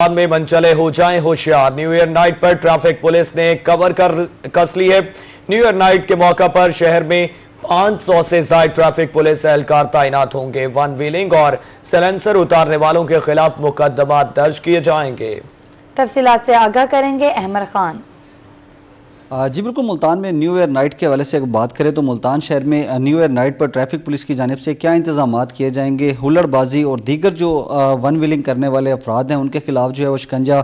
बाद में मनचले हो जाएं होशियार। न्यू ईयर नाइट पर ट्रैफिक पुलिस ने कवर कर कस ली है। न्यू ईयर नाइट के मौका पर शहर में 500 से ज्यादा ट्रैफिक पुलिस एहलकार तैनात होंगे। वन व्हीलिंग और साइलेंसर उतारने वालों के खिलाफ मुकदमा दर्ज किए जाएंगे। तफसीलात से आगाह करेंगे अहमद खान। जी बिल्कुल, मुल्तान में न्यू ईयर नाइट के हवाले से अगर बात करें तो मुल्तान शहर में न्यू ईयर नाइट पर ट्रैफिक पुलिस की जानिब से क्या इंतजामात किए जाएंगे, हुल्लड़बाजी और दीगर जो वन व्हीलिंग करने वाले अफराद हैं उनके खिलाफ जो है वो शिकंजा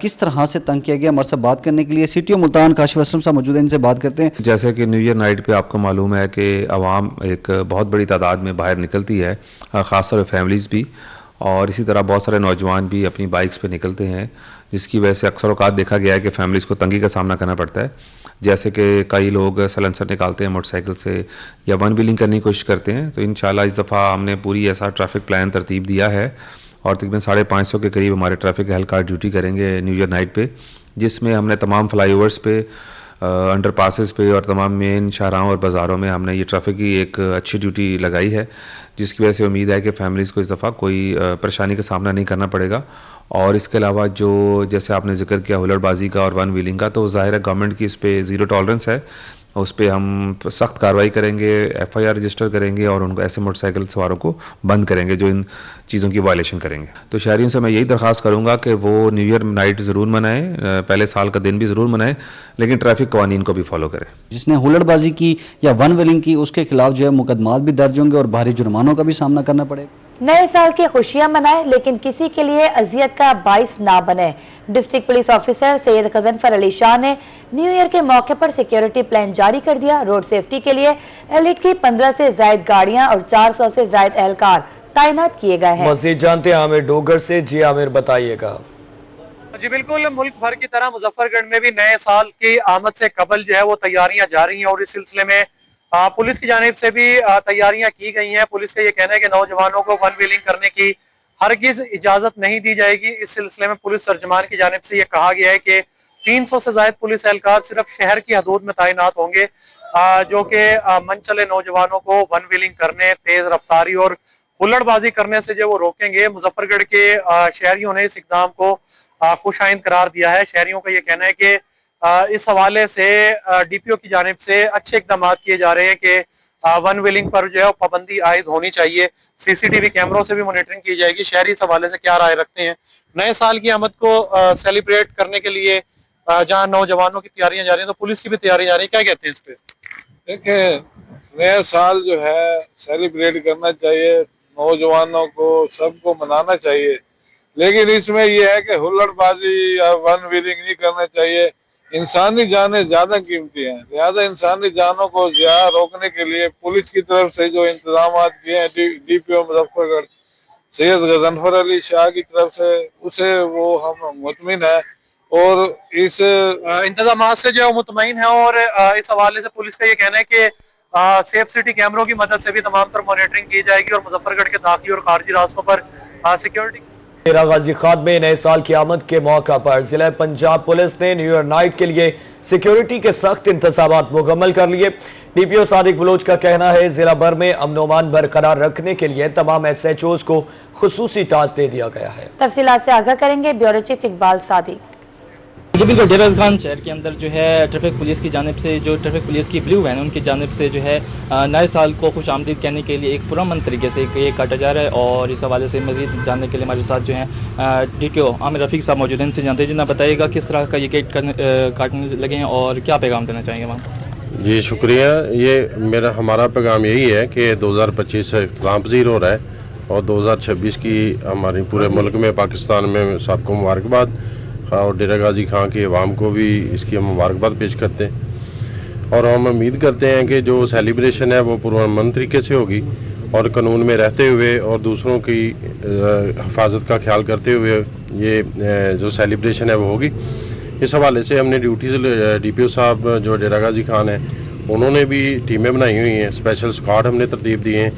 किस तरह से तंग किया गया। हमारे साथ बात करने के लिए सिटी मुल्तान काशिफ असलम साहब मौजूद हैं, इनसे बात करते हैं। जैसे कि न्यू ईयर नाइट पे आपको मालूम है कि आवाम एक बहुत बड़ी तादाद में बाहर निकलती है, ख़ासतौर पर फैमिलीज़ भी, और इसी तरह बहुत सारे नौजवान भी अपनी बाइक्स पे निकलते हैं, जिसकी वजह से अक्सर औक़ात देखा गया है कि फैमिलीज़ को तंगी का सामना करना पड़ता है। जैसे कि कई लोग साइलेंसर निकालते हैं मोटरसाइकिल से या वन व्हीलिंग करने की कोशिश करते हैं। तो इंशाल्लाह इस दफ़ा हमने पूरी ऐसा ट्रैफिक प्लान तरतीब दिया है और तकरीबन 550 के करीब हमारे ट्रैफिक एहलकार ड्यूटी करेंगे न्यू ईयर नाइट पे, जिसमें हमने तमाम फ्लाईओवर्स पे, अंडर पासेस पे और तमाम मेन शाहराहों और बाज़ारों में हमने ये ट्रैफिक की एक अच्छी ड्यूटी लगाई है, जिसकी वजह से उम्मीद है कि फैमिलीज़ को इस दफ़ा कोई परेशानी का सामना नहीं करना पड़ेगा। और इसके अलावा जो जैसे आपने जिक्र किया हुल्लड़बाजी का और वन व्हीलिंग का, तो ज़ाहिर है गवर्नमेंट की इस पर ज़ीरो टॉलरेंस है। उस पर हम सख्त कार्रवाई करेंगे, FIR रजिस्टर करेंगे और उनको ऐसे मोटरसाइकिल सवारों को बंद करेंगे जो इन चीज़ों की वायलेशन करेंगे। तो शहरियों से मैं यही दरख्वास्त करूंगा कि वो न्यू ईयर नाइट ज़रूर मनाएं, पहले साल का दिन भी ज़रूर मनाएं, लेकिन ट्रैफिक कवानीन को भी फॉलो करें। जिसने हुल्लड़बाजी की या वन व्हीलिंग की उसके खिलाफ जो है मुकदमात भी दर्ज होंगे और भारी जुर्मानों का भी सामना करना पड़ेगा। नए साल की खुशियां मनाएं, लेकिन किसी के लिए अजियत का बाइस ना बने। District police officer Syed Ghazanfar Ali Shah ने न्यू ईयर के मौके पर सिक्योरिटी प्लान जारी कर दिया। रोड सेफ्टी के लिए एलिट की 15 से ज्यादा गाड़ियां और 400 से ज्यादा एहलकार तैनात किए गए हैं। मजीद जानते हैं आमिर डोगर से। जी आमिर, बताइएगा। जी बिल्कुल, मुल्क भर की तरह मुजफ्फरगढ़ में भी नए साल की आमद से कबल जो है वो तैयारियां जारी हैं और इस सिलसिले में पुलिस की जानिब से भी तैयारियां की गई हैं। पुलिस का ये कहना है कि नौजवानों को वन व्हीलिंग करने की हरगिज इजाजत नहीं दी जाएगी। इस सिलसिले में पुलिस तर्जमान की जानिब से ये कहा गया है कि 300 से ज्यादा पुलिस एहलकार सिर्फ शहर की हदूद में तैनात होंगे, जो कि मनचले नौजवानों को वन व्हीलिंग करने, तेज रफ्तारी और हुल्लड़बाजी करने से जो वो रोकेंगे। मुजफ्फरगढ़ के शहरियों ने इस इकदाम को खुशाइंद करार दिया है। शहरियों का ये कहना है कि इस हवाले से DPO की जानिब से अच्छे इकदाम किए जा रहे हैं कि वन व्हीलिंग पर जो है पाबंदी आयद होनी चाहिए। CCTV कैमरों से भी मॉनिटरिंग की जाएगी। शहरी इस हवाले से क्या राय रखते हैं? नए साल की आमद को सेलिब्रेट करने के लिए जहां नौजवानों की तैयारियां जा रही हैं, तो पुलिस की भी तैयारी जा रही है, क्या कहते हैं इस पे? देखिए, नया साल जो है सेलिब्रेट करना चाहिए, नौजवानों को सबको मनाना चाहिए, लेकिन इसमें यह है कि हुल्लड़बाजी या वन व्हीलिंग नहीं करना चाहिए। इंसानी जानें ज्यादा कीमती हैं, लिहाजा इंसानी जानों को ज़िया रोकने के लिए पुलिस की तरफ से जो इंतजाम किए हैं DPO मुजफ्फरगढ़ सैयद गजनफर अली शाह की तरफ से, उसे वो हम मुतमिन है और इस इंतजाम से जो मुतमईन है। और इस हवाले से पुलिस का ये कहना है कि सेफ सिटी कैमरों की मदद से भी तमाम तर मॉनिटरिंग की जाएगी और मुजफ्फरगढ़ के दाखिली और खारजी रास्तों पर सिक्योरिटी। मेरा गाजी खाद में नए साल की आमद के मौका पर जिला पंजाब पुलिस ने न्यू ईयर नाइट के लिए सिक्योरिटी के सख्त इंतजामात मुकम्मल कर लिए। DPO सादिक बलोच का कहना है जिला भर में अमन बरकरार रखने के लिए तमाम SHOs को खुसूसी टास्क दे दिया गया है। तफसीलात से आगाह करेंगे ब्यूरो चीफ इकबाल सादिक। जी बिल्कुल, डेरा खान शहर के अंदर जो है ट्रैफिक पुलिस की जानिब से, जो ट्रैफिक पुलिस की ब्लू वैन उनकी जानिब से जो है नए साल को खुश आमदीद कहने के लिए एक पुरअमन तरीके से ये काटा जा रहा है। और इस हवाले से मजीद जानने के लिए हमारे साथ जो है DPO आमिर रफीक साहब मौजूद हैं, इनसे जानते हैं। जिन्हें बताइएगा किस तरह का ये केक काटने लगे हैं और क्या पैगाम देना चाहेंगे वहाँ? जी शुक्रिया। ये हमारा पैगाम यही है कि 2025 से इख्तिताम पज़ीर हो रहा है और 2026 की हमारी पूरे मुल्क में, पाकिस्तान में सबको मुबारकबाद, और डेरा गाजी खां की अवाम को भी इसकी हम मुबारकबाद पेश करते हैं। और हम उम्मीद करते हैं कि जो सेलिब्रेशन है वो पुरअमन तरीके से होगी और कानून में रहते हुए और दूसरों की हिफाजत का ख्याल करते हुए ये जो सेलिब्रेशन है वो होगी। इस हवाले से हमने ड्यूटी से DPO साहब जो डेरा गाजी खान है, उन्होंने भी टीमें बनाई हुई हैं, स्पेशल स्क्वाड हमने तरतीब दिए हैं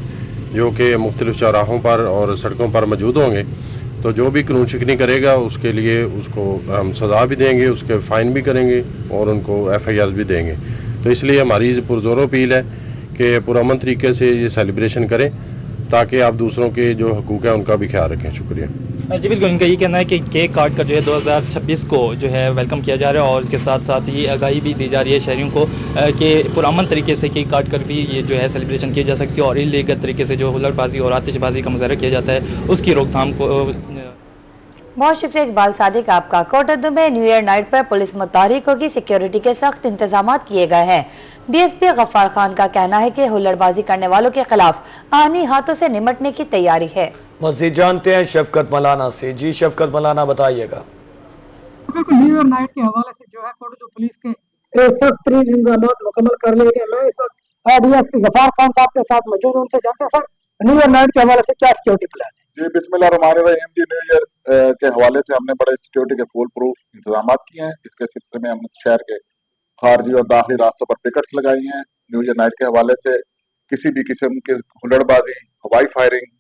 जो कि मुख्तलिफ चौराहों पर और सड़कों पर मौजूद होंगे। तो जो भी कानून शिकनी करेगा उसके लिए उसको हम सज़ा भी देंगे, उसके फ़ाइन भी करेंगे और उनको FIR भी देंगे। तो इसलिए हमारी पुरजोर अपील है कि पुरअमन तरीके से ये सेलिब्रेशन करें ताकि आप दूसरों के जो हकूक़ हैं उनका भी ख्याल रखें। शुक्रिया। जी बिल्कुल, इनका ये कहना है कि केक काट कर जो है 2026 को जो है वेलकम किया जा रहा है और इसके साथ साथ ये आगाही भी दी जा रही है शहरियों को कि पुरअमन तरीके से केक काट कर भी ये जो है सेलिब्रेशन किया जा सकती है और इल्लीगल तरीके से जो हुल्लड़बाजी और आतिशबाजी का मुजाहरा किया जाता है उसकी रोकथाम को। बहुत शुक्रिया इकबाल सादिक आपका। कोटद्दू में न्यू ईयर नाइट पर पुलिस मुतहरिक होगी, सिक्योरिटी के सख्त इंतजाम किए गए हैं। डीएसपी गफ्फार खान का कहना है कि हुल्लड़बाजी करने वालों के खिलाफ आनी हाथों से निमटने की तैयारी है। मजीद जानते हैं शफकत मलाना से। जी शफकत मलाना, बताइएगा। बिल्कुल, न्यू ईयर नाइट के हवाले से जो है कोटद्दू पुलिस के सख्त तरीन इंतजाम मुकम्मल कर लिए गए। मैं इस वक्त डीएसपी गफ्फार खान साहब के साथ मौजूद हूं, उनसे जानते हैं सर न्यू ईयर नाइट के हवाले से क्या सिक्योरिटी प्लान है। जी बिस्मिल्लाहिर्रहमानिर्रहीम जी, न्यू ईयर के हवाले से हमने बड़े सिक्योरिटी के फुल प्रूफ इंतजाम किए हैं। इसके सिलसिले में हमने शहर के खारजी और दाखिली रास्तों पर पिकेट्स लगाई हैं। न्यू ईयर नाइट के हवाले से किसी भी किस्म की हुल्लड़बाजी, हवाई फायरिंग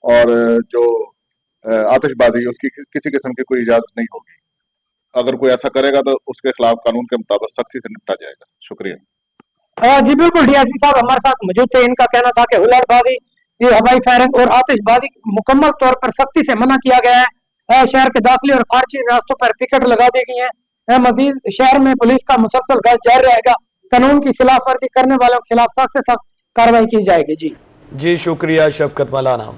और जो आतिशबाजी, उसकी किसी किस्म की कोई इजाजत नहीं होगी। अगर कोई ऐसा करेगा तो उसके खिलाफ कानून के मुताबिक सख्ती से निपटा जाएगा। शुक्रिया। जी बिल्कुल, डीएसपी साहब हमारे साथ मौजूद थे। इनका कहना था कि हुल्लड़बाजी, ये हवाई फायरिंग और आतिशबाजी मुकम्मल तौर पर सख्ती से मना किया गया है। शहर के दाखिली और खारजी रास्तों पर पिकेट लगा दी गई है। मजीद शहर में पुलिस का मुसलसल गश्त जारी रहेगा। कानून की खिलाफ वर्जी करने वालों के खिलाफ सख्त से सख्त कार्रवाई की जाएगी। जी शुक्रिया शफकत मलाना।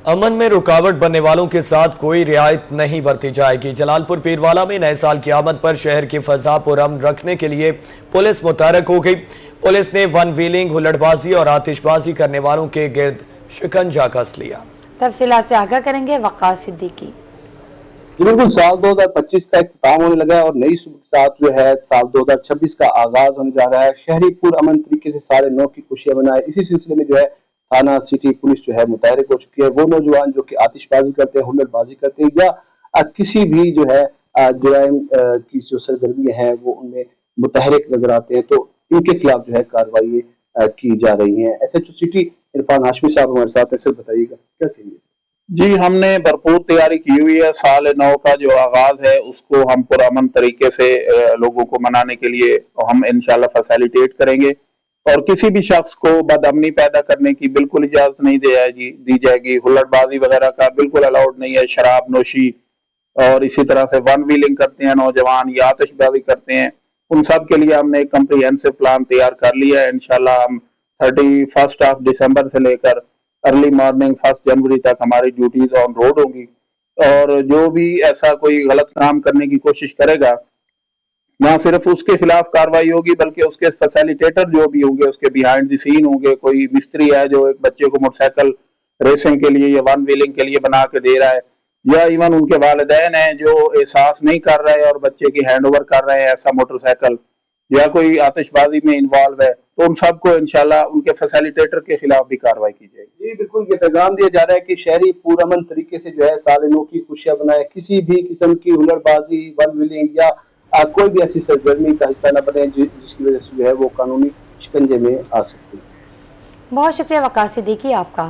अमन में रुकावट बनने वालों के साथ कोई रियायत नहीं बरती जाएगी। जलालपुर पीरवाला में नए साल की आमद पर शहर की फजा पुरअमन रखने के लिए पुलिस मुतहरक हो गई। पुलिस ने वन व्हीलिंग, हुल्लड़बाजी और आतिशबाजी करने वालों के गिर्द शिकंजा कस लिया। तफसीलात से आगाह करेंगे वक़ास सिद्दीकी। बिल्कुल, साल 2025 का इख्तिताम होने लगा है और नई सुबह के साथ जो है साल 2026 का आगाज होने जा रहा है। शहरी पुरअमन तरीके से सारे नौ की खुशियां मनाए। इसी सिलसिले में जो है थाना सिटी पुलिस जो है मुतहरिक हो चुकी है। वो नौजवान जो कि आतिशबाजी करते हैं, हुल्लड़बाजी करते हैं या किसी भी जो है जुराइम की जो सरगर्मियां हैं वो उनमें मुतहरिक नजर आते हैं, तो इनके खिलाफ जो है कार्रवाई की जा रही है। एसएचओ सिटी इरफान हाशमी साहब हमारे साथ हैं, सर बताइएगा क्या कहिए। जी, हमने भरपूर तैयारी की हुई है। साल नौ का जो आगाज है उसको हम पुरअमन तरीके से लोगों को मनाने के लिए हम इंशाल्लाह फैसिलिटेट करेंगे और किसी भी शख्स को बदअमनी पैदा करने की बिल्कुल इजाजत नहीं दी जाएगी। हुल्लड़बाजी वगैरह का बिल्कुल अलाउड नहीं है। शराब नोशी और इसी तरह से वन व्हीलिंग करते हैं नौजवान या आतिशबाजी करते हैं, उन सब के लिए हमने एक कम्प्रिहेंसिव प्लान तैयार कर लिया है। इंशाल्लाह हम 31 दिसंबर से लेकर अर्ली मॉर्निंग 1 जनवरी तक हमारी ड्यूटीज ऑन रोड होंगी और जो भी ऐसा कोई गलत काम करने की कोशिश करेगा ना सिर्फ उसके खिलाफ कार्रवाई होगी बल्कि उसके फैसिलिटेटर जो भी होंगे, उसके बिहाइंड द सीन होंगे। कोई मिस्त्री है जो एक बच्चे को मोटरसाइकिल रेसिंग के लिए या वन व्हीलिंग के लिए बना के दे रहा है, या इवन उनके वालिदैन हैं जो एहसास नहीं कर रहे और बच्चे की हैंड ओवर कर रहे हैं ऐसा मोटरसाइकिल, या कोई आतिशबाजी में इन्वॉल्व है, तो उन सबको इंशाल्लाह उनके फैसिलिटेटर के खिलाफ भी कार्रवाई की जाएगी। जी बिल्कुल, ये पैगाम दिया जा रहा है कि शहरी पुरअमन तरीके से जो है साल नौ की खुशियां बनाए। किसी भी किस्म की हुल्लड़बाजी, वन व्हीलिंग या कोई भी ऐसी सरगर्मी का हिस्सा न बने जिसकी वजह से जो है वो कानूनी शिकंजे में आ सकती है। बहुत शुक्रिया वक़ास सिद्दीकी आपका।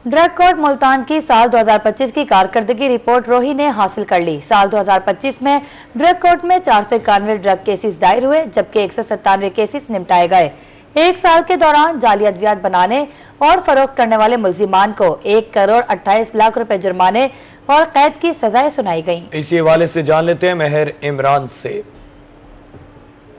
ड्रग कोर्ट मुल्तान की साल 2025 की कारकर्दगी रिपोर्ट रोही ने हासिल कर ली। साल 2025 में ड्रग कोर्ट में 491 ड्रग केसेस दायर हुए जबकि 197 केसेस निपटाए गए। एक साल के दौरान जाली अद्वियात बनाने और फरोख्त करने वाले मुल्जिमान को 1 करोड़ 28 लाख रुपए जुर्माने और कैद की सजाएं सुनाई गईं। इसी हवाले से जान लेते हैं मेहर इमरान से।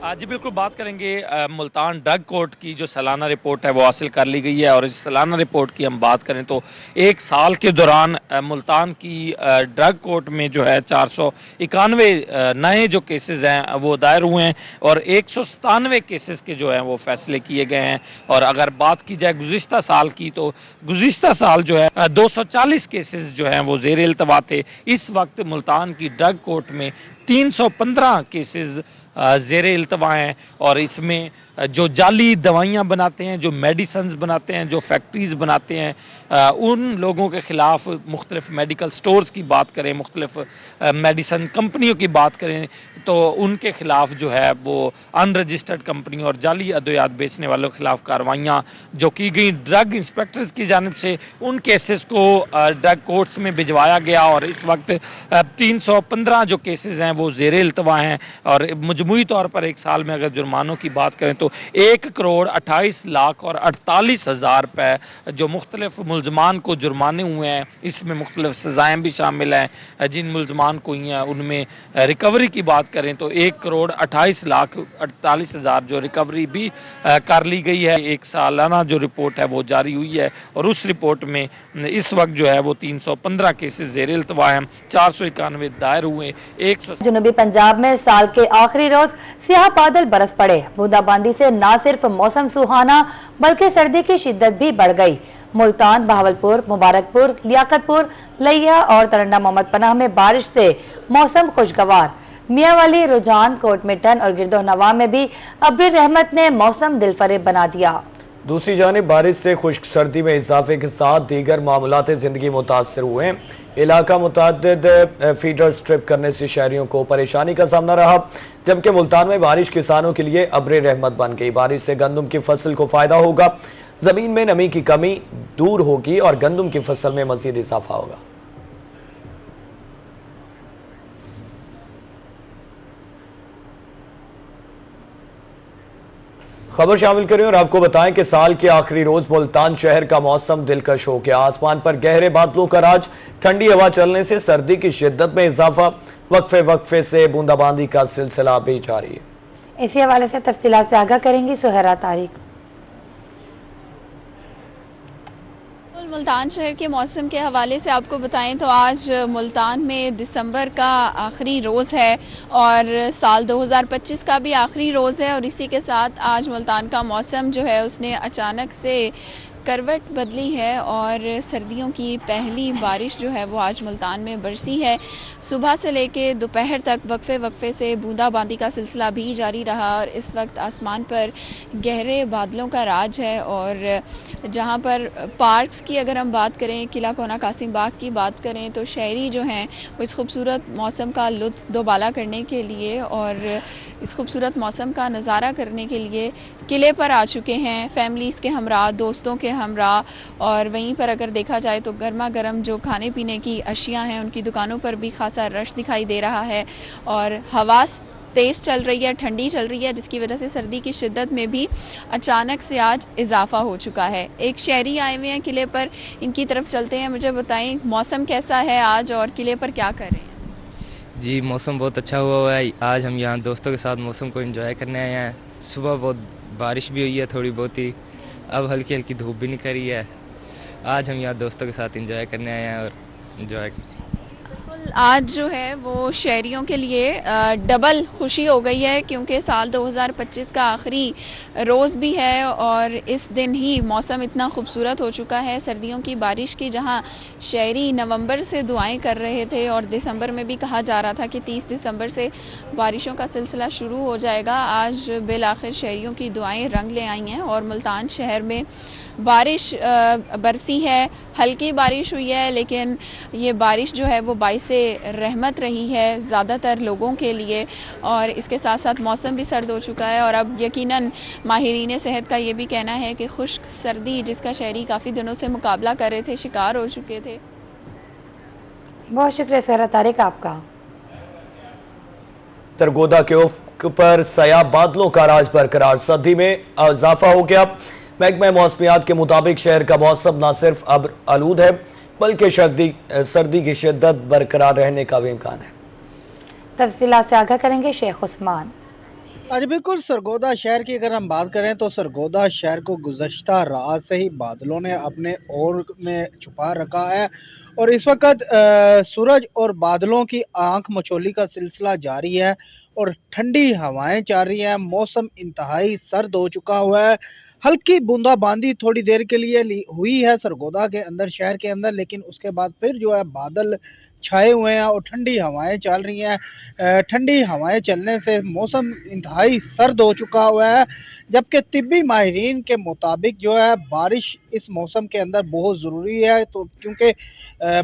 जी बिल्कुल, बात करेंगे मुल्तान ड्रग कोर्ट की जो सालाना रिपोर्ट है वो हासिल कर ली गई है और इस सालाना रिपोर्ट की हम बात करें तो एक साल के दौरान मुल्तान की ड्रग कोर्ट में जो है 491 नए जो केसेस हैं वो दायर हुए हैं और 197 केसेस के जो हैं वो फैसले किए गए हैं। और अगर बात की जाए गुज़िश्ता साल की तो गुज़िश्ता साल जो है 240 केसेस जो हैं वो ज़ेर इल्तवा थे। इस वक्त मुल्तान की ड्रग कोर्ट में 315 केसेस ज़ेर इल्तवा हैं और इसमें जो जाली दवाइयाँ बनाते हैं, जो मेडिसन्स बनाते हैं, जो फैक्ट्रीज़ बनाते हैं, उन लोगों के ख़िलाफ़ मुख्तलिफ मेडिकल स्टोर्स की बात करें, मुख्तलिफ मेडिसन कंपनियों की बात करें तो उनके ख़िलाफ़ जो है वो अनरजिस्टर्ड कंपनी और जाली अद्वियात बेचने वालों के ख़िलाफ़ कार्रवाइयाँ जो की गई ड्रग इंस्पेक्टर्स की जानिब से, उन केसेस को ड्रग कोर्ट्स में भिजवाया गया और इस वक्त 315 जो केसेस हैं वो ज़ेर इल्तवा हैं और मजमूई तौर पर एक साल में अगर जुर्मानों की बात करें तो 1,28,48,000 रुपए जो मुख्तलिफ मुलजमान को जुर्माने हुए हैं, इसमें मुख्तलिफ सजाएं भी शामिल हैं। जिन मुलजमान को हुई हैं उनमें रिकवरी की बात करें तो 1,28,48,000 जो रिकवरी भी कर ली गई है। एक सालाना जो रिपोर्ट है वो जारी हुई है और उस रिपोर्ट में इस वक्त जो है वो 315 केसेस ज़ेर इल्तवा हैं, 491 दायर हुए, 100 जनूबी पंजाब में साल के आखिरी रोज स्याह बादल बरस पड़े। बूंदाबांदी से न सिर्फ मौसम सुहाना बल्कि सर्दी की शिद्दत भी बढ़ गई। मुल्तान, बहावलपुर, मुबारकपुर, लियाकतपुर, लैया और तरंडा मोहम्मद पनाह में बारिश से मौसम खुशगवार। मियाँवाली, रुझान, कोटमिटन और गिरदोनवा में भी अब्र रहमत ने मौसम दिलफरेब बना दिया। दूसरी जानिब बारिश से खुश्क सर्दी में इजाफे के साथ दीगर मामूलात जिंदगी मुतासर हुए। इलाका मुतअद्दिद फीडर स्ट्रिप करने से शहरियों को परेशानी का सामना रहा, जबकि मुल्तान में बारिश किसानों के लिए अब्र रहमत बन गई। बारिश से गंदम की फसल को फायदा होगा, जमीन में नमी की कमी दूर होगी और गंदम की फसल में मजीद इजाफा होगा। खबर शामिल करें और आपको बताएं कि साल के आखिरी रोज मुल्तान शहर का मौसम दिलकश हो गया। आसमान पर गहरे बादलों का राज, ठंडी हवा चलने से सर्दी की शिद्दत में इजाफा, वक्फे वक्फे से बूंदाबांदी का सिलसिला भी जारी है। इसी हवाले से तफसीलात से आगाह करेंगी सुहरा तारिक। मुल्तान शहर के मौसम के हवाले से आपको बताएं तो आज मुल्तान में दिसंबर का आखिरी रोज़ है और साल 2025 का भी आखिरी रोज़ है और इसी के साथ आज मुल्तान का मौसम जो है उसने अचानक से करवट बदली है और सर्दियों की पहली बारिश जो है वो आज मुल्तान में बरसी है। सुबह से लेके दोपहर तक वक्फे वक्फे से बूंदाबांदी का सिलसिला भी जारी रहा और इस वक्त आसमान पर गहरे बादलों का राज है और जहां पर पार्क्स की अगर हम बात करें, किला कोना कासिम बाग की बात करें तो शहरी जो हैं वो इस खूबसूरत मौसम का लुत्फ दोबाला करने के लिए और इस खूबसूरत मौसम का नज़ारा करने के लिए किले पर आ चुके हैं, फैमिलीज़ के हमरा, दोस्तों के हमरा। और वहीं पर अगर देखा जाए तो गर्मा गर्म जो खाने पीने की अशियाँ हैं उनकी दुकानों पर भी खासा रश दिखाई दे रहा है और हवा तेज़ चल रही है, ठंडी चल रही है, जिसकी वजह से सर्दी की शिद्दत में भी अचानक से आज इजाफा हो चुका है। एक शहरी आए हुए हैं किले पर, इनकी तरफ चलते हैं। मुझे बताएं मौसम कैसा है आज और किले पर क्या कर रहे हैं? जी मौसम बहुत अच्छा हुआ है। आज हम यहाँ दोस्तों के साथ मौसम को एंजॉय करने आए हैं। सुबह बहुत बारिश भी हुई है थोड़ी बहुत ही, अब हल्की हल्की धूप भी निकल रही है। आज हम यहाँ दोस्तों के साथ एंजॉय करने आए हैं और एंजॉय आज जो है वो शहरियों के लिए डबल खुशी हो गई है क्योंकि साल 2025 का आखिरी रोज़ भी है और इस दिन ही मौसम इतना खूबसूरत हो चुका है सर्दियों की बारिश की, जहां शहरी नवंबर से दुआएं कर रहे थे और दिसंबर में भी कहा जा रहा था कि 30 दिसंबर से बारिशों का सिलसिला शुरू हो जाएगा। आज बिल आखिर शहरियों की दुआएं रंग ले आई हैं और मुल्तान शहर में बारिश बरसी है, हल्की बारिश हुई है, लेकिन ये बारिश जो है वो बाइस रहमत रही है ज़्यादातर लोगों के लिए और इसके साथ साथ मौसम भी सर्द हो चुका है और अब यकीनन माहिरीन सेहत का ये भी कहना है कि खुश्क सर्दी जिसका शहरी काफ़ी दिनों से मुकाबला कर रहे थे, शिकार हो चुके थे। बहुत शुक्रिया सहरा तारिक आपका। सरगोदा के उफ्क पर सयाब बादलों का राज बरकरार, सर्दी में इजाफा हो गया। महकमा मौसमियात के मुताबिक शहर का मौसम न सिर्फ अब आलूद है बल्कि सर्दी की शिद्दत बरकरार रहने का भी इम्कान है। तफसीलात से आगाह करेंगे शेख उस्मान। आज बिल्कुल सरगोदा शहर की अगर हम बात करें तो सरगोदा शहर को गुज़श्ता रात से ही बादलों ने अपने ओर में छुपा रखा है और इस वक्त सूरज और बादलों की आंख मचोली का सिलसिला जारी है और ठंडी हवाएं चल रही हैं। मौसम इंतहाई सर्द हो चुका हुआ है। हल्की बूंदाबांदी थोड़ी देर के लिए हुई है सरगोदा के अंदर, शहर के अंदर, लेकिन उसके बाद फिर जो है बादल छाए हुए हैं और ठंडी हवाएं चल रही हैं। ठंडी हवाएं चलने से मौसम इंतहाई सर्द हो चुका हुआ है, जबकि तिब्बी माहिरीन के मुताबिक जो है बारिश इस मौसम के अंदर बहुत ज़रूरी है, तो क्योंकि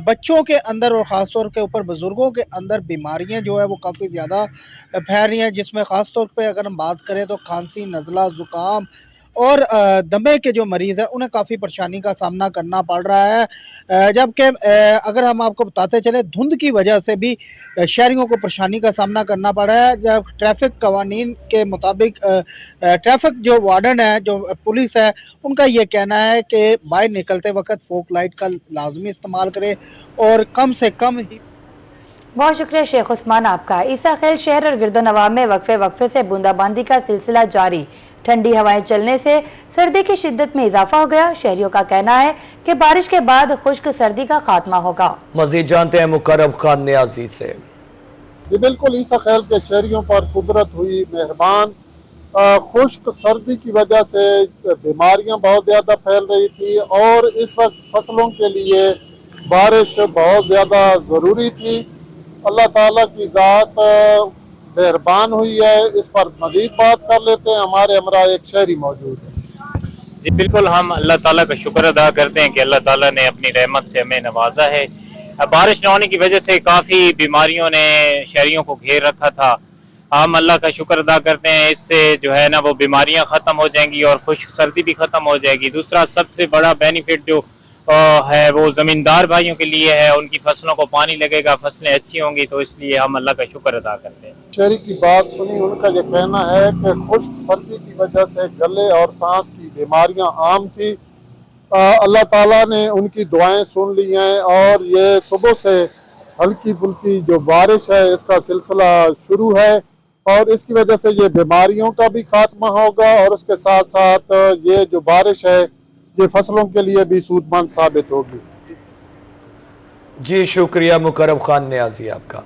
बच्चों के अंदर और ख़ास तौर के ऊपर बुज़ुर्गों के अंदर बीमारियां जो है वो काफ़ी ज़्यादा फैल रही हैं, जिसमें ख़ास तौर पे अगर हम बात करें तो खांसी, नज़ला, ज़ुकाम और दमे के जो मरीज हैं उन्हें काफ़ी परेशानी का सामना करना पड़ रहा है, जबकि अगर हम आपको बताते चले धुंध की वजह से भी शहरियों को परेशानी का सामना करना पड़ रहा है। जब ट्रैफिक कवानीन के मुताबिक ट्रैफिक जो वार्डन है, जो पुलिस है, उनका ये कहना है कि बाहर निकलते वक्त फोक लाइट का लाजमी इस्तेमाल करें और कम से कम ही। बहुत शुक्रिया शेख उस्मान आपका। ईसा खैल शहर और गिरदोनवाह में वक्फे से बूंदाबांदी का सिलसिला जारी। ठंडी हवाएं चलने से सर्दी की शिद्दत में इजाफा हो गया। शहरियों का कहना है कि बारिश के बाद खुश्क सर्दी का खात्मा होगा। मजीद जानते हैं मुकर्रम खान न्याजी से। जी बिल्कुल, ईसा खैल के शहरियों पर कुदरत हुई मेहरबान। खुश्क सर्दी की वजह से बीमारियां बहुत ज्यादा फैल रही थी और इस वक्त फसलों के लिए बारिश बहुत ज्यादा जरूरी थी। अल्लाह ताला की जात मेहरबान हुई है। इस पर मजीद बात कर लेते हैं, हमारे हमरा एक शहरी मौजूद है। जी बिल्कुल, हम अल्लाह ताला का शुक्र अदा करते हैं कि अल्लाह ताला ने अपनी रहमत से हमें नवाजा है। बारिश न होने की वजह से काफ़ी बीमारियों ने शहरियों को घेर रखा था। हम अल्लाह का शुक्र अदा करते हैं, इससे जो है ना वो बीमारियां ख़त्म हो जाएंगी और खुश्क सर्दी भी ख़त्म हो जाएगी। दूसरा सबसे बड़ा बेनिफिट जो है वो ज़मींदार भाइयों के लिए है, उनकी फसलों को पानी लगेगा, फसलें अच्छी होंगी, तो इसलिए हम अल्लाह का शुक्र अदा करते हैं। शहरी की बात सुनी, उनका ये कहना है कि खुश्क सर्दी की वजह से गले और सांस की बीमारियां आम थी। अल्लाह ताला ने उनकी दुआएं सुन ली हैं और ये सुबह से हल्की फुल्की जो बारिश है इसका सिलसिला शुरू है और इसकी वजह से ये बीमारियों का भी खात्मा होगा और उसके साथ साथ ये जो बारिश है ये फसलों के लिए भी सूदमंद साबित होगी। जी शुक्रिया मुकर्रम खान न्याजी आपका।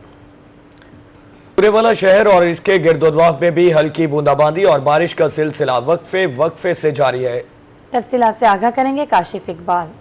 पूरेवाला शहर और इसके गिरदोनवाह में भी हल्की बूंदाबांदी और बारिश का सिलसिला वक्फे से जारी है। तफसीलात से आगाह करेंगे काशिफ इकबाल।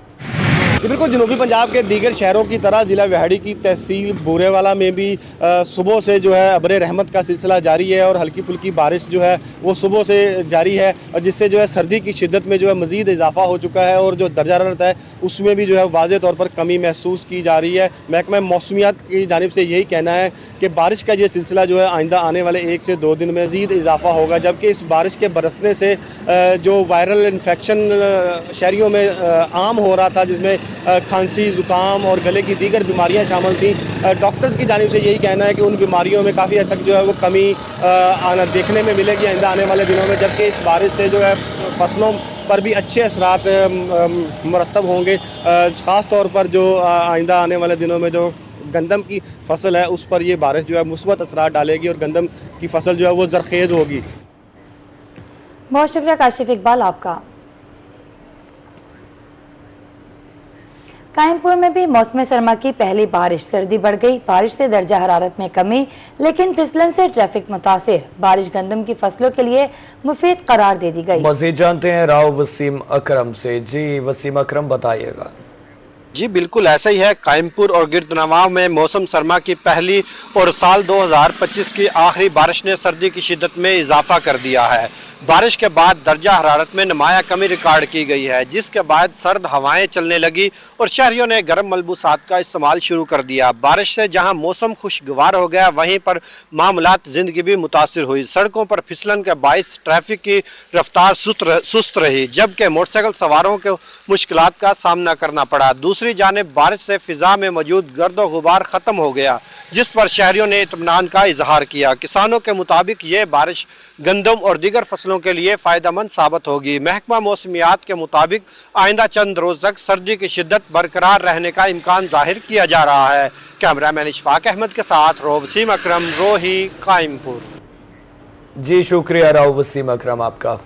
बिल्कुल, जनूबी पंजाब के दीगर शहरों की तरह जिला विहाड़ी की तहसील बूरेवाला में भी सुबह से जो है अबरे रहमत का सिलसिला जारी है और हल्की फुल्की बारिश जो है वो सुबह से जारी है और जिससे जो है सर्दी की शिद्दत में जो है मजीद इजाफा हो चुका है और जो दर्जा हरारत है उसमें भी जो है वाज़ेह तौर पर कमी महसूस की जा रही है। महकमा मौसमियात की जानिब से यही कहना है कि बारिश का ये सिलसिला जो है आइंदा आने वाले 1 से 2 दिन में मजीद इजाफा होगा, जबकि इस बारिश के बरसने से जो वायरल इन्फेक्शन शहरियों में आम हो रहा था, जिसमें खांसी, जुकाम और गले की दीगर बीमारियां शामिल थी, डॉक्टर्स की जानिब से यही कहना है कि उन बीमारियों में काफ़ी हद तक जो है वो कमी आना देखने में मिलेगी आइंदा आने वाले दिनों में, जबकि इस बारिश से जो है फसलों पर भी अच्छे असरात मुरतब होंगे। ख़ास तौर पर जो आइंदा आने वाले दिनों में जो गंदम की फसल है उस पर ये बारिश जो है मुस्बत असरात डालेगी और गंदम की फसल जो है वो जरखेज होगी। बहुत शुक्रिया काशिफ इकबाल आपका। कायमपुर में भी मौसम सरमा की पहली बारिश, सर्दी बढ़ गई। बारिश से दर्जा हरारत में कमी, लेकिन फिसलन से ट्रैफिक मुतासिर। बारिश गंदम की फसलों के लिए मुफीद करार दे दी गई। मजीद जानते हैं राव वसीम अकरम से। जी वसीम अकरम बताइएगा। जी बिल्कुल ऐसा ही है। कायमपुर और गिरदोनवाह में मौसम सरमा की पहली और साल 2025 की आखिरी बारिश ने सर्दी की शिद्दत में इजाफा कर दिया है। बारिश के बाद दर्जा हरारत में नुमाया कमी रिकॉर्ड की गई है, जिसके बाद सर्द हवाएं चलने लगी और शहरियों ने गर्म मलबूसात का इस्तेमाल शुरू कर दिया। बारिश से जहां मौसम खुशगवार हो गया, वहीं पर मामलात जिंदगी भी मुतासिर हुई। सड़कों पर फिसलन के बायस ट्रैफिक की रफ्तार सुस्त रही, जबकि मोटरसाइकिल सवारों को मुश्किलात का सामना करना पड़ा। दूसरी जानिब बारिश से फिजा में मौजूद गर्दो गुबार खत्म हो गया, जिस पर शहरियों ने इत्मीनान का इजहार किया। किसानों के मुताबिक ये बारिश गंदम और दीगर फसलों के लिए फायदेमंद साबित होगी। महकमा मौसमियात के मुताबिक आइंदा चंद रोज तक सर्दी की शिद्दत बरकरार रहने का इम्कान जाहिर किया जा रहा है। कैमरामैन इशफाक अहमद के साथ रो वसीम अकरम, रोही, कायमपुर। जी शुक्रिया राव वसीम अकरम आपका।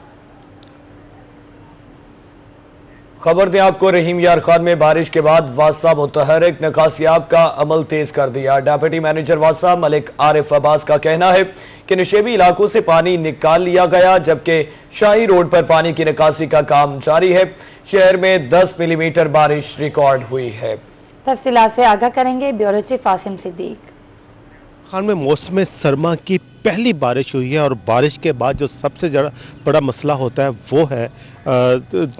खबर दें आपको, रहीम यार खान में बारिश के बाद वासा मुतहरिक निकासियाब का अमल तेज कर दिया। डेप्यूटी मैनेजर वासा मलिक आरिफ अब्बास का कहना है कि निशेबी इलाकों से पानी निकाल लिया गया, जबकि शाही रोड पर पानी की निकासी का काम जारी है। शहर में 10 मिलीमीटर बारिश रिकॉर्ड हुई है। तफसीलात से आगाह करेंगे ब्यूरो चीफ आसिम सिद्दीक। खान में मौसम सरमा की पहली बारिश हुई है और बारिश के बाद जो सबसे बड़ा मसला होता है वो है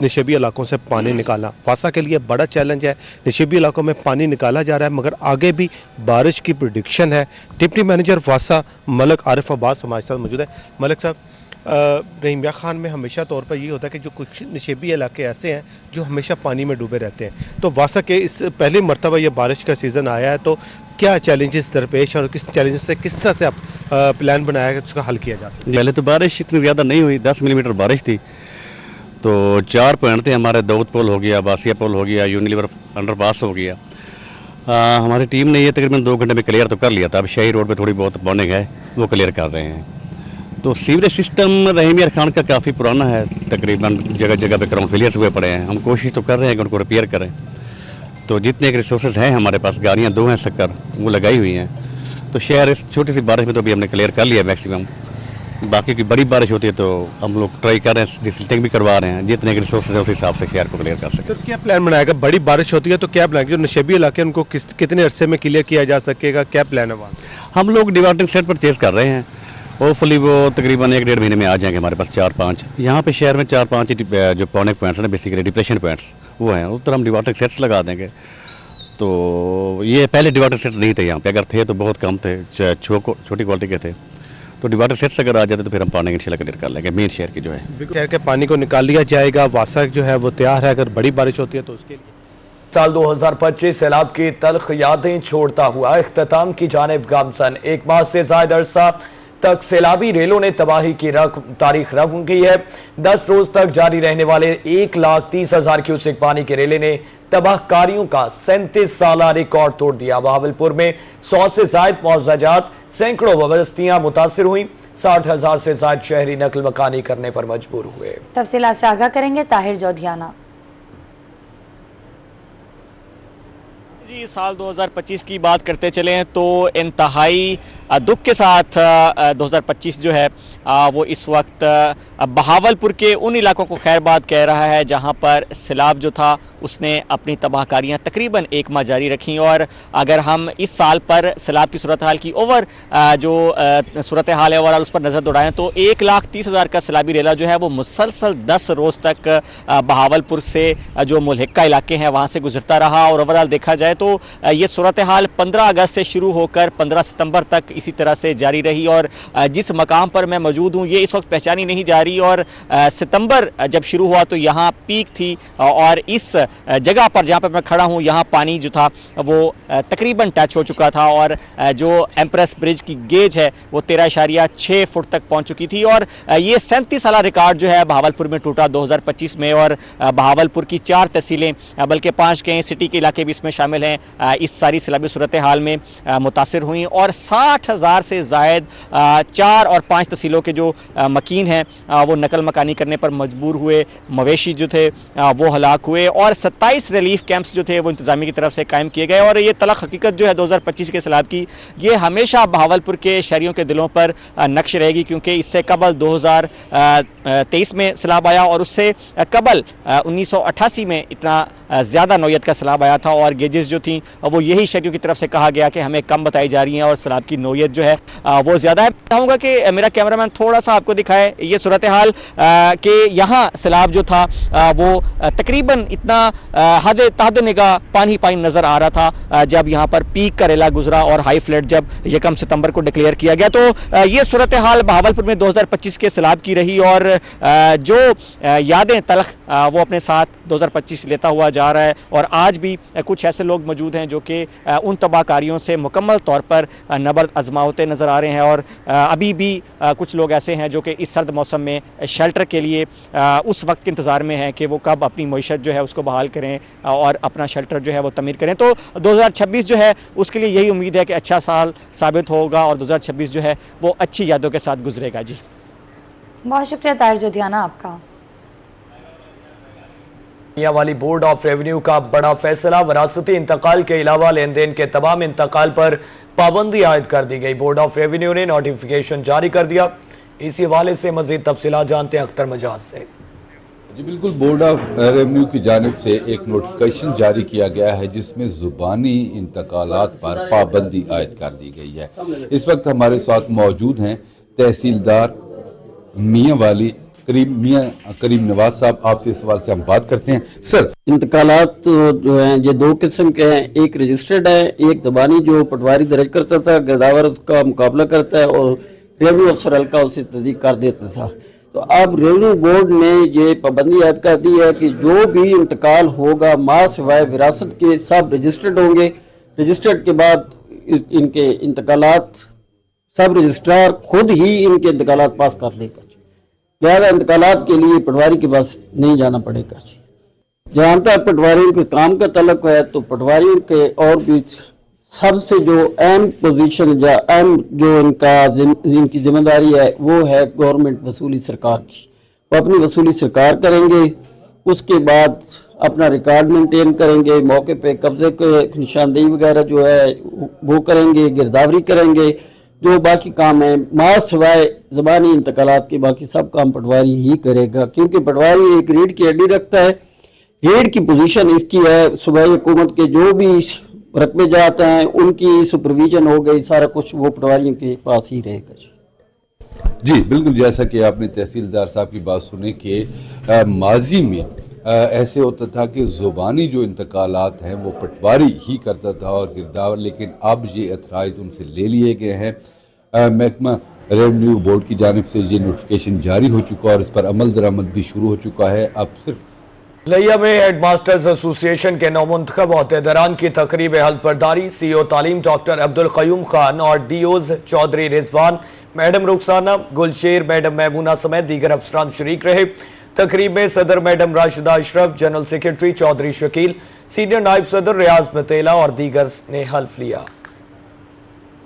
निशेबी इलाकों से पानी निकालना। वासा के लिए बड़ा चैलेंज है। निशेबी इलाकों में पानी निकाला जा रहा है, मगर आगे भी बारिश की प्रेडिक्शन है। डिप्टी मैनेजर वासा मलिक आरिफ अब्बास हमारे साथ मौजूद है। मलिक साहब, रहीमिया खान में हमेशा तौर पर ये होता है कि जो कुछ नशेबी इलाके ऐसे हैं जो हमेशा पानी में डूबे रहते हैं, तो वासा के इस पहली मरतबा ये बारिश का सीज़न आया है, तो क्या चैलेंजेस दरपेश और किस चैलेंजेस से किस तरह से आप प्लान बनाया कि उसका हल किया जा सके? पहले तो बारिश इतनी ज़्यादा नहीं हुई, 10 मिलीमीटर बारिश थी, तो 4 पॉइंट थे हमारे, दाऊद पुल हो गया, बासिया पुल हो गया, यूनिलीवर अंडरपास हो गया। हमारी टीम ने ये तकरीबन 2 घंटे में क्लियर तो कर लिया था। अब शाही रोड पे थोड़ी बहुत बॉन्डिंग है, वो क्लियर कर रहे हैं। तो सीवरेज सिस्टम रहीमिया खान का काफ़ी पुराना है, तकरीबन जगह जगह पे ग्राउंड फेलियर्स हुए पड़े हैं। हम कोशिश तो कर रहे हैं कि उनको रिपेयर करें। तो जितने के रिसोर्सेज हैं हमारे पास, गाड़ियाँ 2 हैं शक्कर, वो लगाई हुई हैं। तो शहर इस छोटी सी बारिश में तो अभी हमने क्लियर कर लिया मैक्सिमम। बाकी की बड़ी बारिश होती है तो हम लोग ट्राई कर रहे हैं, डिसिल्टिंग भी करवा रहे हैं, जितने के रिसोर्सेज है उस हिसाब से शहर को क्लियर कर सकें। तो क्या प्लान बनाएगा? बड़ी बारिश होती है तो क्या प्लान, जो नशेबी इलाके उनको कितने अरसे में क्लियर किया जा सकेगा, क्या प्लान है वहाँ? हम लोग डिवार्टिंग सेट परचेज कर रहे हैं, होपफुली वो तकरीबन 1-1.5 महीने में आ जाएंगे हमारे पास 4-5। यहाँ पे शहर में 4-5 जो पॉइंट पॉइंट्स हैं बेसिकली डिप्रेशन पॉइंट्स वो हैं, उस तरह हम डिवार्टिंग सेट्स लगा देंगे। तो ये पहले डिवार्टिंग सेट्स नहीं थे यहाँ पे, अगर थे तो बहुत कम थे, छोटी क्वालिटी के थे। तो डिवार्टिंग सेट्स अगर आ जाते तो फिर हम पानी इंशाल्लाह क्लियर कर लेंगे मेन शहर की जो है। शहर के पानी को निकाल लिया जाएगा, वासा जो है वो तैयार है अगर बड़ी बारिश होती है तो उसके लिए। साल 2025 सैलाब की तल्ख यादें छोड़ता हुआ इख्तिताम की जानिब गामजन। 1 माह से ज्यादा अरसा तक सैलाबी रेलों ने तबाही की तारीख रकम की है। 10 रोज तक जारी रहने वाले 1,30,000 क्यूसेक पानी के रेले ने तबाहकारियों का 37 साला रिकॉर्ड तोड़ दिया। बहावलपुर में 100 से ज्यादा मौजाजात, सैकड़ों बस्तियां मुतासिर हुई। 60,000 से ज्यादा शहरी नकल मकानी करने पर मजबूर हुए। तफसीलात से आगाह करेंगे ताहिर जोधियाना। जी, साल 2025 की बात करते चले हैं तो इंतहाई दुख के साथ 2025 जो है वो इस वक्त बहावलपुर के उन इलाकों को खैरबाद कह रहा है जहां पर सैलाब जो था उसने अपनी तबाहकारियां तकरीबन 1 माह जारी रखी। और अगर हम इस साल पर सैलाब की सूरत हाल की ओवर जो सूरत हाल है ओवरऑल उस पर नजर दौड़ाएं तो 1,30,000 का सैलाबी रेला जो है वो मुसलसल 10 रोज तक बहावलपुर से जो मुल्हिका इलाके हैं वहां से गुजरता रहा। और ओवरऑल देखा जाए तो ये सूरत हाल 15 अगस्त से शुरू होकर 15 सितंबर तक इसी तरह से जारी रही। और जिस मकाम पर मैं मौजूद हूं ये इस वक्त पहचानी नहीं जा रही। और सितंबर जब शुरू हुआ तो यहाँ पीक थी और इस जगह पर जहां पर मैं खड़ा हूं यहाँ पानी जो था वो तकरीबन टच हो चुका था। और जो एम्प्रेस ब्रिज की गेज है वो 13.6 फुट तक पहुंच चुकी थी। और ये 37 साला रिकॉर्ड जो है बहावलपुर में टूटा 2025 में। और बहावलपुर की 4 तहसीलें बल्कि 5 के सिटी के इलाके भी इसमें शामिल हैं, इस सारी सैलाबी सूरत हाल में मुतासिर हुई। और 60,000 से जायद 4 और 5 तहसीलों के जो मकीन हैं वो नकल मकानी करने पर मजबूर हुए, मवेशी जो थे वो हलाक हुए। और 27 रिलीफ कैंप्स जो थे वो इंतजामिया की तरफ से कायम किए गए। और ये तलख हकीकत जो है 2025 के सैलाब की ये हमेशा बहावलपुर के शहरियों के दिलों पर नक्श रहेगी, क्योंकि इससे कबल 2023 में सैलाब आया और उससे कबल 1988 में इतना ज्यादा नौयत का सैलाब आया था। और गेजेस जो थी वो यही शहरियों की तरफ से कहा गया कि हमें कम बताई जा रही हैं और सैलाब की नौयत जो है वो ज्यादा है। चाहूंगा कि मेरा कैमरामैन थोड़ा सा आपको दिखाए ये सूरत हाल कि यहाँ सैलाब जो था वो तकरीबन इतना हद तहद निगाह पानी पानी नजर आ रहा था जब यहाँ पर पीक का रेला गुजरा और हाई फ्लड जब 1 सितंबर को डिक्लेयर किया गया। तो ये सूरत हाल बहावलपुर में 2025 के सैलाब की रही। और जो यादें तलख वो अपने साथ 2025 लेता हुआ जा रहा है। और आज भी कुछ ऐसे लोग मौजूद हैं जो कि उन तबाहकारियों से मुकम्मल तौर पर नबर्द आजमाते नजर आ रहे हैं। और अभी भी कुछ लोग ऐसे हैं जो कि इस सर्द मौसम में शेल्टर के लिए उस वक्त के इंतजार में हैं कि वो कब अपनी मईशत जो है उसको बहाल करें और अपना शेल्टर जो है वो तमीर करें। तो 2026 जो है उसके लिए यही उम्मीद है कि अच्छा साल साबित होगा और 2026 जो है वो अच्छी यादों के साथ गुजरेगा। जी बहुत शुक्रिया ताहिर जोधियाना आपका। वाली बोर्ड ऑफ रेवेन्यू का बड़ा फैसला, वरासती इंतकाल के अलावा लेन देन के तमाम इंतकाल पर पाबंदी आयद कर दी गई। बोर्ड ऑफ रेवेन्यू ने नोटिफिकेशन जारी कर दिया। इसी हवाले से मजीद तफसीलात जानते हैं अख्तर मजाज से। जी बिल्कुल, बोर्ड ऑफ रेवेन्यू की जानिब से एक नोटिफिकेशन जारी किया गया है जिसमें जुबानी इंतकालात पर पाबंदी आयद कर दी गई है। इस वक्त हमारे साथ मौजूद हैं तहसीलदार मियां वाली करीम नवाज साहब। आपसे इस सवाल से हम बात करते हैं। सर, इंतकालात जो हैं ये 2 किस्म के हैं, एक रजिस्टर्ड है, एक ज़बानी जो पटवारी दर्ज करता था गिरदावर उसका मुकाबला करता है, और रेवेन्यू अफसर हल्का उसे तस्दीक कर देता था। तो अब रेवेन्यू बोर्ड ने ये पाबंदी ऐड कर दी है कि जो भी इंतकाल होगा मां सिवाय विरासत के सब रजिस्टर्ड होंगे। रजिस्टर्ड के बाद इनके इंतकालात सब रजिस्ट्रार खुद ही इनके इंतकालात पास कर देगा। लिहाजा इंतकालात के लिए पटवारी के पास नहीं जाना पड़ेगा। जहाँ तक पटवारियों के काम का तल्लुक है तो पटवारियों के और भी सबसे जो अहम पोजीशन या अहम जो इनकी जिम्मेदारी है वो है गवर्नमेंट वसूली सरकार की। वो अपनी वसूली सरकार करेंगे, उसके बाद अपना रिकॉर्ड मेंटेन करेंगे, मौके पे कब्जे के निशानदेही वगैरह जो है वो करेंगे, गिरदावरी करेंगे, जो बाकी काम है मां सिवाय ज़बानी इंतकालात के बाकी सब काम पटवारी ही करेगा। क्योंकि पटवारी एक रीढ़ की हड्डी रखता है, रीढ़ की पोजीशन इसकी है। सूबाई हुकूमत के जो भी रकबे जाते हैं उनकी सुपरविजन हो गई, सारा कुछ वो पटवारियों के पास ही रहेगा। जी बिल्कुल, जैसा कि आपने तहसीलदार साहब की बात सुनी कि माजी में ऐसे होता था कि ज़ुबानी जो इंतकालात हैं वो पटवारी ही करता था और गिरदावर, लेकिन अब ये एतराज़ उनसे ले लिए गए हैं। महकमा रेवेन्यू बोर्ड की जानिब से ये नोटिफिकेशन जारी हो चुका और इस पर अमल दरामद भी शुरू हो चुका है। अब सिर्फ लिया में हेडमास्टर्स एसोसिएशन के नौमुंतखब अहदेदारान की तकरीब हल्फ बर्दारी सीओ तालीम डॉक्टर अब्दुल क़य्यूम खान और DOs Chaudhry Rizwan, madam Rukhsana, Gulsher, madam Mehmoona समेत दीगर अफसरान शरीक रहे। तकरीब में सदर madam Rashida Ashraf, general secretary Chaudhry Shakeel, senior नायब सदर रियाज मतेला और दीगर ने हल्फ लिया।